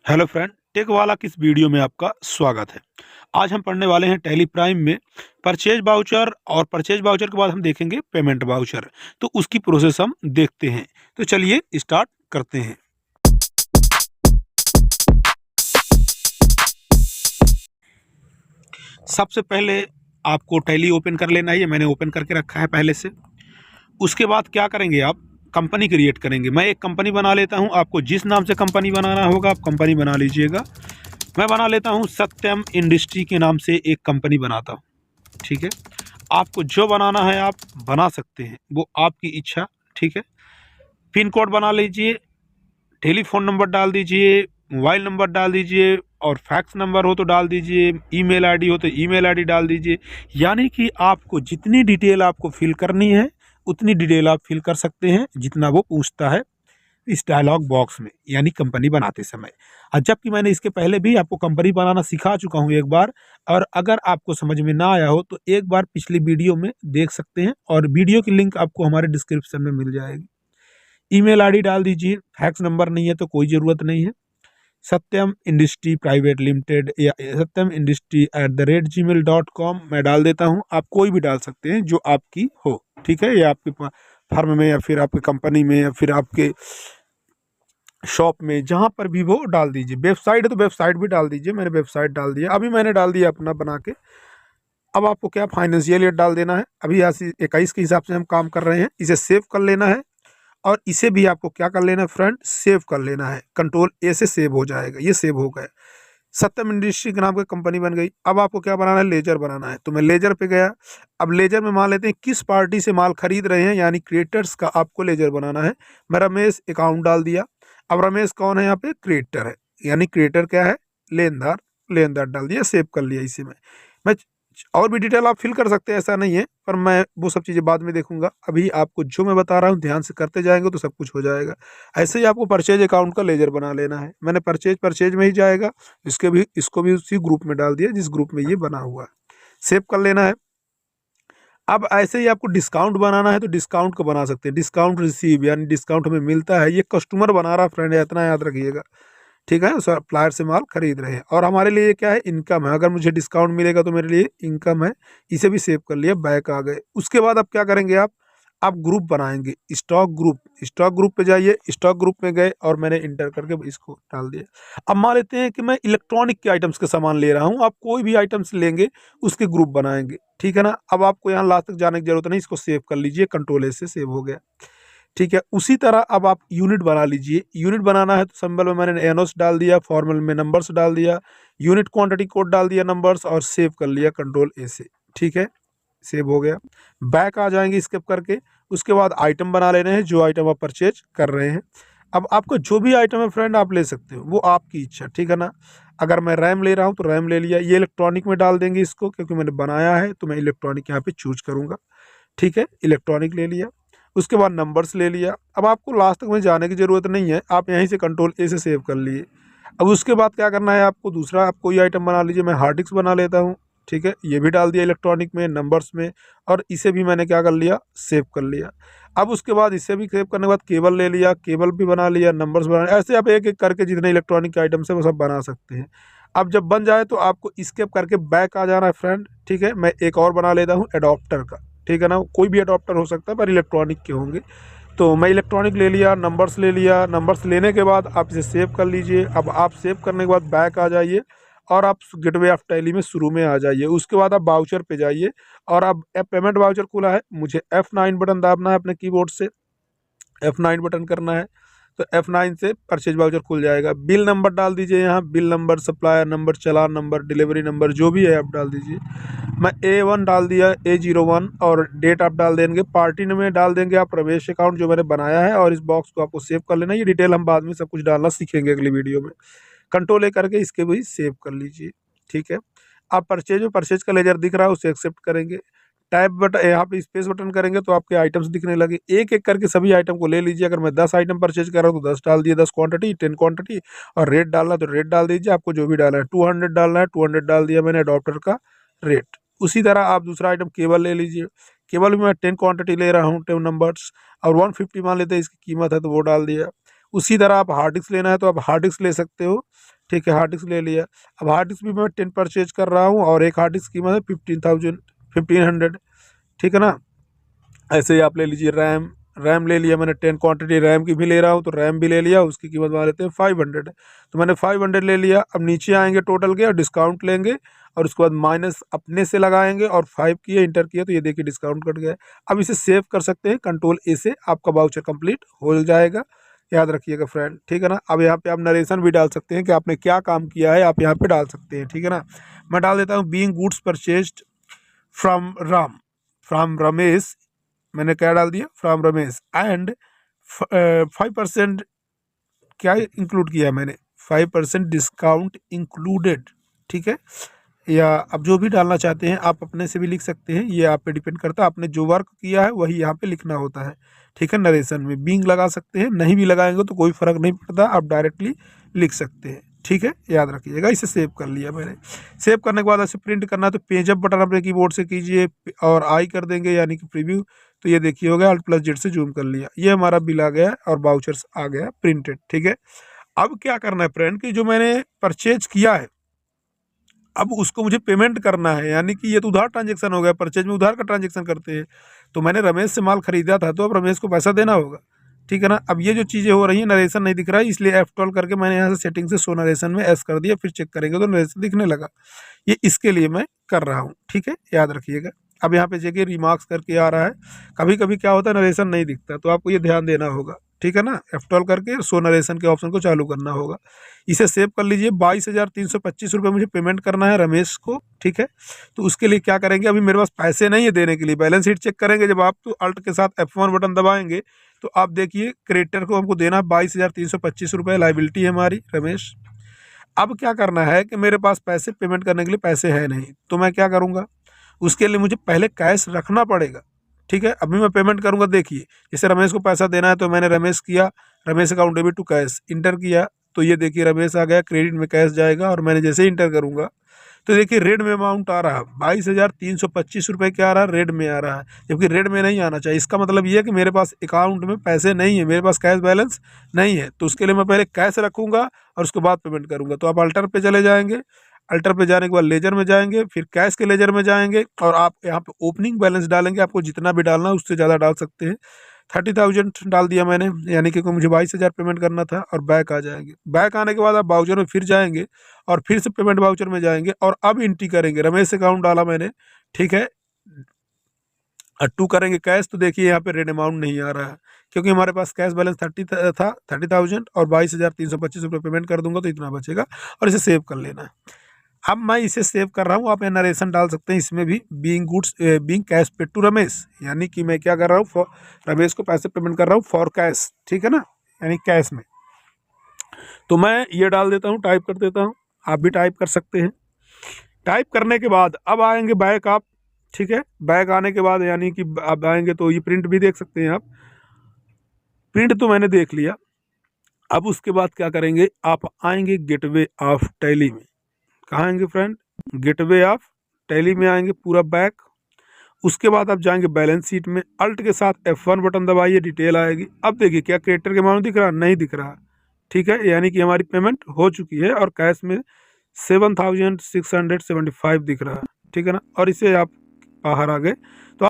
Hello friend, take वाला की इस वीडियो में आपका स्वागत है। आज हम पढ़ने वाले हैं टैली प्राइम में परचेज वाउचर, और परचेज वाउचर के बाद हम देखेंगे पेमेंट वाउचर। तो उसकी प्रोसेस हम देखते हैं। तो चलिए स्टार्ट करते हैं। सबसे पहले आपको टैली ओपन कर लेना है। ये मैंने ओपन करके रखा है पहले से। उसके बाद क्या करेंगे, आप कंपनी क्रिएट करेंगे। मैं एक कंपनी बना लेता हूँ। आपको जिस नाम से कंपनी बनाना होगा आप कंपनी बना लीजिएगा। मैं बना लेता हूँ सत्यम इंडस्ट्री के नाम से एक कंपनी बनाता हूँ। ठीक है, आपको जो बनाना है आप बना सकते हैं, वो आपकी इच्छा। ठीक है, पिन कोड बना लीजिए, टेलीफोन नंबर डाल दीजिए, मोबाइल नंबर डाल दीजिए, और फैक्स नंबर हो तो डाल दीजिए, ईमेल आईडी हो तो ईमेल आईडी डाल दीजिए। यानी कि आपको जितनी डिटेल आपको फिल करनी है उतनी डिटेल आप फिल कर सकते हैं जितना वो पूछता है इस डायलॉग बॉक्स में, यानी कंपनी बनाते समय। और जबकि मैंने इसके पहले भी आपको कंपनी बनाना सिखा चुका हूँ एक बार। और अगर आपको समझ में ना आया हो तो एक बार पिछली वीडियो में देख सकते हैं, और वीडियो की लिंक आपको हमारे डिस्क्रिप्शन में मिल जाएगी। ईमेल आईडी डाल दीजिए, फैक्स नंबर नहीं है तो कोई ज़रूरत नहीं है। सत्यम इंडस्ट्री प्राइवेट लिमिटेड या satyamindustry@gmail.com मैं डाल देता हूँ। आप कोई भी डाल सकते हैं जो आपकी हो। ठीक है, या आपके फर्म में, या फिर आपकी कंपनी में, या फिर आपके शॉप में, जहाँ पर भी वो डाल दीजिए। वेबसाइट है तो वेबसाइट भी डाल दीजिए। मैंने वेबसाइट डाल दिया, अभी मैंने डाल दिया अपना बना के। अब आपको क्या फाइनेंशियल ईयर डाल देना है। अभी 21 के हिसाब से हम काम कर रहे हैं। इसे सेव कर लेना है, और इसे भी आपको क्या कर लेना है फ्रेंड, सेव कर लेना है। कंट्रोल ए से सेव हो जाएगा। ये सेव हो गया। सत्यम इंडस्ट्री के नाम की कंपनी बन गई। अब आपको क्या बनाना है, लेजर बनाना है। तो मैं लेजर पे गया। अब लेजर में मान लेते हैं किस पार्टी से माल खरीद रहे हैं, यानी क्रिएटर्स का आपको लेजर बनाना है। मैं रमेश अकाउंट डाल दिया। अब रमेश कौन है, यहाँ पे क्रिएटर है, यानी क्रिएटर क्या है, लेनदार। लेनदार डाल दिया, सेव कर लिया। इसी में मैं और भी डिटेल आप फिल कर सकते हैं, ऐसा नहीं है, पर मैं वो सब चीज़ें बाद में देखूंगा। अभी आपको जो मैं बता रहा हूँ ध्यान से करते जाएंगे तो सब कुछ हो जाएगा। ऐसे ही आपको परचेज अकाउंट का लेजर बना लेना है। मैंने परचेज में ही जाएगा। इसको भी उसी ग्रुप में डाल दिया जिस ग्रुप में ये बना हुआ है। सेव कर लेना है। अब ऐसे ही आपको डिस्काउंट बनाना है तो डिस्काउंट को बना सकते हैं। डिस्काउंट रिसीव, यानी डिस्काउंट हमें मिलता है, ये कस्टमर बना रहा फ्रेंड, इतना याद रखिएगा। ठीक है, सप्लायर से माल खरीद रहे हैं, और हमारे लिए क्या है, इनकम है। अगर मुझे डिस्काउंट मिलेगा तो मेरे लिए इनकम है। इसे भी सेव कर लिया, बैक आ गए। उसके बाद अब क्या करेंगे, आप ग्रुप बनाएंगे, स्टॉक ग्रुप। स्टॉक ग्रुप पे जाइए, स्टॉक ग्रुप में गए और मैंने इंटर करके इसको डाल दिया। अब मान लेते हैं कि मैं इलेक्ट्रॉनिक के आइटम्स के सामान ले रहा हूँ। आप कोई भी आइटम्स लेंगे उसके ग्रुप बनाएंगे। ठीक है ना। अब आपको यहाँ लास्ट तक जाने की जरूरत नहीं, इसको सेव कर लीजिए, कंट्रोल ए से सेव हो गया। ठीक है, उसी तरह अब आप यूनिट बना लीजिए। यूनिट बनाना है तो सिंबल में मैंने एनोस डाल दिया, फॉर्मल में नंबर्स डाल दिया, यूनिट क्वांटिटी कोड डाल दिया नंबर्स, और सेव कर लिया कंट्रोल ए से। ठीक है, सेव हो गया। बैक आ जाएंगे स्किप करके। उसके बाद आइटम बना लेने हैं, जो आइटम आप परचेज कर रहे हैं। अब आपको जो भी आइटम है फ्रेंड आप ले सकते हो, वो आपकी इच्छा। ठीक है ना। अगर मैं रैम ले रहा हूँ तो रैम ले लिया। ये इलेक्ट्रॉनिक में डाल देंगे इसको, क्योंकि मैंने बनाया है तो मैं इलेक्ट्रॉनिक यहाँ पे चूज करूँगा। ठीक है, इलेक्ट्रॉनिक ले लिया। उसके बाद नंबर्स ले लिया। अब आपको लास्ट तक में जाने की ज़रूरत नहीं है, आप यहीं से कंट्रोल ए से सेव कर लिए। अब उसके बाद क्या करना है, आपको दूसरा आप कोई आइटम बना लीजिए। मैं हार्ड डिस्क बना लेता हूँ। ठीक है, ये भी डाल दिया इलेक्ट्रॉनिक में, नंबर्स में, और इसे भी मैंने क्या कर लिया, सेव कर लिया। अब उसके बाद इसे भी सेव करने के बाद केबल ले लिया, केबल भी बना लिया, नंबर्स बना लिया। ऐसे आप एक एक करके जितने इलेक्ट्रॉनिक के आइटम्स है वो सब बना सकते हैं। अब जब बन जाए तो आपको स्केप करके बैक आ जाना है फ्रेंड। ठीक है, मैं एक और बना लेता हूँ एडॉप्टर का। ठीक है ना, कोई भी अडॉप्टर हो सकता है पर इलेक्ट्रॉनिक के होंगे। तो मैं इलेक्ट्रॉनिक ले लिया, नंबर्स ले लिया। नंबर्स लेने के बाद आप इसे सेव कर लीजिए। अब आप सेव करने के बाद बैक आ जाइए, और आप गेटवे ऑफ टैली में शुरू में आ जाइए। उसके बाद आप वाउचर पे जाइए, और अब पेमेंट वाउचर खुला है, मुझे F9 बटन दाबना है अपने कीबोर्ड से। F9 बटन करना है तो F9 से परचेज वाउचर खुल जाएगा। बिल नंबर डाल दीजिए, यहाँ बिल नंबर, सप्लायर नंबर, चालान नंबर, डिलीवरी नंबर, जो भी है आप डाल दीजिए। मैं A1 डाल दिया, A01, और डेट आप डाल देंगे। पार्टी में डाल देंगे आप प्रवेश अकाउंट जो मैंने बनाया है, और इस बॉक्स को आपको सेव कर लेना। ये डिटेल हम बाद में सब कुछ डालना सीखेंगे अगली वीडियो में। कंट्रोल ए करके इसके भी सेव कर लीजिए। ठीक है, आप परचेज का लेजर दिख रहा है उसे एक्सेप्ट करेंगे। टैब बटन, यहाँ पे स्पेस बटन करेंगे तो आपके आइटम्स दिखने लगे। एक एक करके सभी आइटम को ले लीजिए। अगर मैं 10 आइटम परचेज कर रहा हूँ तो 10 डाल दिए, 10 क्वांटिटी, 10 क्वांटिटी, और रेट डालना तो रेट डाल दीजिए। आपको जो भी डालना है, 200 डालना है, 200 डाल दिया मैंने अडॉप्टर का रेट। उसी तरह आप दूसरा आइटम केबल ले लीजिए। केबल भी मैं 10 क्वांटिटी ले रहा हूँ, 10 नंबर्स, और 150 मान लेते हैं इसकी कीमत है, तो वो डाल दिया। उसी तरह आप हार्ड डिस्क लेना है तो आप हार्ड डिस्क ले सकते हो, ठीक है, हार्ड डिस्क ले लिया। अब हार्ड डिस्क भी मैं 10 परचेज कर रहा हूँ और एक हार्ड डिस्क की कीमत है 1500, ठीक है ना। ऐसे ही आप ले लीजिए रैम, रैम ले लिया मैंने 10 क्वांटिटी रैम की भी ले रहा हूँ तो रैम भी ले लिया, उसकी कीमत मान लेते हैं 500, तो मैंने 500 ले लिया। अब नीचे आएंगे टोटल के और डिस्काउंट लेंगे और उसके बाद माइनस अपने से लगाएंगे और 5 किए इंटर किया तो ये देखिए डिस्काउंट कट गया है। अब इसे सेव कर सकते हैं कंट्रोल A से, आपका वाउचर कंप्लीट हो जाएगा, याद रखिएगा फ्रेंड, ठीक है ना। अब यहाँ पे आप नरेशन भी डाल सकते हैं कि आपने क्या काम किया है, आप यहाँ पे डाल सकते हैं, ठीक है ना। मैं डाल देता हूँ being goods purchased from Ramesh, मैंने क्या डाल दिया फ्रॉम रमेश एंड 5% क्या इंक्लूड किया मैंने, 5% डिस्काउंट इंक्लूडेड, ठीक है। या आप जो भी डालना चाहते हैं आप अपने से भी लिख सकते हैं, ये आप पे डिपेंड करता है, आपने जो वर्क किया है वही यहाँ पे लिखना होता है, ठीक है। नरेशन में बीइंग लगा सकते हैं, नहीं भी लगाएंगे तो कोई फ़र्क नहीं पड़ता, आप डायरेक्टली लिख सकते हैं, ठीक है, याद रखिएगा। इसे सेव कर लिया मैंने। सेव करने के बाद ऐसे प्रिंट करना है तो पेज अप बटन अपने कीबोर्ड से कीजिए और आई कर देंगे यानी कि प्रीव्यू, तो ये देखिए हो गया, Alt+Z से जूम कर लिया, ये हमारा बिल आ गया और वाउचर्स आ गया प्रिंटेड, ठीक है। अब क्या करना है फ्रेंड कि जो मैंने परचेज किया है अब उसको मुझे पेमेंट करना है, यानी कि ये तो उधार ट्रांजेक्शन हो गया, परचेज में उधार का ट्रांजेक्शन करते हैं, तो मैंने रमेश से माल खरीदा था तो अब रमेश को पैसा देना होगा, ठीक है ना। अब ये जो चीज़ें हो रही हैं नरेशन नहीं दिख रहा है, इसलिए F12 करके मैंने यहाँ से सेटिंग से शो नरेशन में एस कर दिया, फिर चेक करेंगे तो नरेशन दिखने लगा, ये इसके लिए मैं कर रहा हूँ, ठीक है, याद रखिएगा। अब यहाँ पे देखिए रिमार्क्स करके आ रहा है, कभी कभी क्या होता है नरेशन नहीं दिखता, तो आपको ये ध्यान देना होगा, ठीक है ना। F12 करके शो नरेशन के ऑप्शन को चालू करना होगा, इसे सेव कर लीजिए। 22,325 रुपये मुझे पेमेंट करना है रमेश को, ठीक है। तो उसके लिए क्या करेंगे, अभी मेरे पास पैसे नहीं है देने के लिए, बैलेंस शीट चेक करेंगे जब आप, तो अल्ट के साथ F1 बटन दबाएंगे तो आप देखिए क्रेडिटर को हमको देना 22,325 रुपये लाइबिलिटी है हमारी रमेश। अब क्या करना है कि मेरे पास पैसे पेमेंट करने के लिए पैसे है नहीं, तो मैं क्या करूँगा, उसके लिए मुझे पहले कैश रखना पड़ेगा, ठीक है। अभी मैं पेमेंट करूँगा, देखिए जैसे रमेश को पैसा देना है तो मैंने रमेश किया, Ramesh account debit to cash enter किया, तो ये देखिए रमेश आ गया, क्रेडिट में कैश जाएगा और मैंने जैसे ही इंटर करूँगा तो देखिए रेड में अमाउंट आ रहा है 22,325 रुपये, क्या आ रहा है, रेड में आ रहा है, जबकि रेड में नहीं आना चाहिए। इसका मतलब ये है कि मेरे पास अकाउंट में पैसे नहीं है, मेरे पास कैश बैलेंस नहीं है, तो उसके लिए मैं पहले कैश रखूँगा और उसके बाद पेमेंट करूँगा। तो आप अल्टर पे चले जाएंगे, अल्टर पे जाने के बाद लेजर में जाएंगे, फिर कैश के लेजर में जाएंगे और आप यहाँ पे ओपनिंग बैलेंस डालेंगे, आपको जितना भी डालना है उससे ज़्यादा डाल सकते हैं। 30,000 डाल दिया मैंने, यानी कि मुझे 22,000 पेमेंट करना था, और बैक आ जाएंगे। बैक आने के बाद आप वाउचर में फिर जाएंगे और फिर से पेमेंट वाउचर में जाएंगे और अब एंट्री करेंगे, रमेश अकाउंट डाला मैंने, ठीक है, और 2 करेंगे कैश, तो देखिए यहाँ पे रेड अमाउंट नहीं आ रहा है क्योंकि हमारे पास कैश बैलेंस 30,000 और 22,325 रुपये पेमेंट कर दूंगा तो इतना बचेगा, और इसे सेव कर लेना है। अब मैं इसे सेव कर रहा हूँ, आप यहाँ नरेशन डाल सकते हैं इसमें भी, being cash paid to Ramesh, यानी कि मैं क्या कर रहा हूँ, रमेश को पैसे पेमेंट कर रहा हूँ फॉर कैश, ठीक है ना, यानी कैश में। तो मैं ये डाल देता हूँ, टाइप कर देता हूँ, आप भी टाइप कर सकते हैं। टाइप करने के बाद अब आएंगे बैक आप, ठीक है, बैक आने के बाद यानी कि आप आएंगे तो ये प्रिंट भी देख सकते हैं आप, प्रिंट तो मैंने देख लिया। अब उसके बाद क्या करेंगे, आप आएंगे गेटवे ऑफ टैली में, कहाँ आएंगे फ्रेंड, गेटवे ऑफ टैली में आएंगे, पूरा बैक। उसके बाद आप जाएंगे बैलेंस शीट में, अल्ट के साथ F1 बटन दबाइए, डिटेल आएगी। अब देखिए क्या क्रेडिटर के अमाउंट दिख रहा, नहीं दिख रहा, ठीक है, यानी कि हमारी पेमेंट हो चुकी है और कैश में 7,675 दिख रहा है, ठीक है ना। और इसे आप बाहर आ गए तो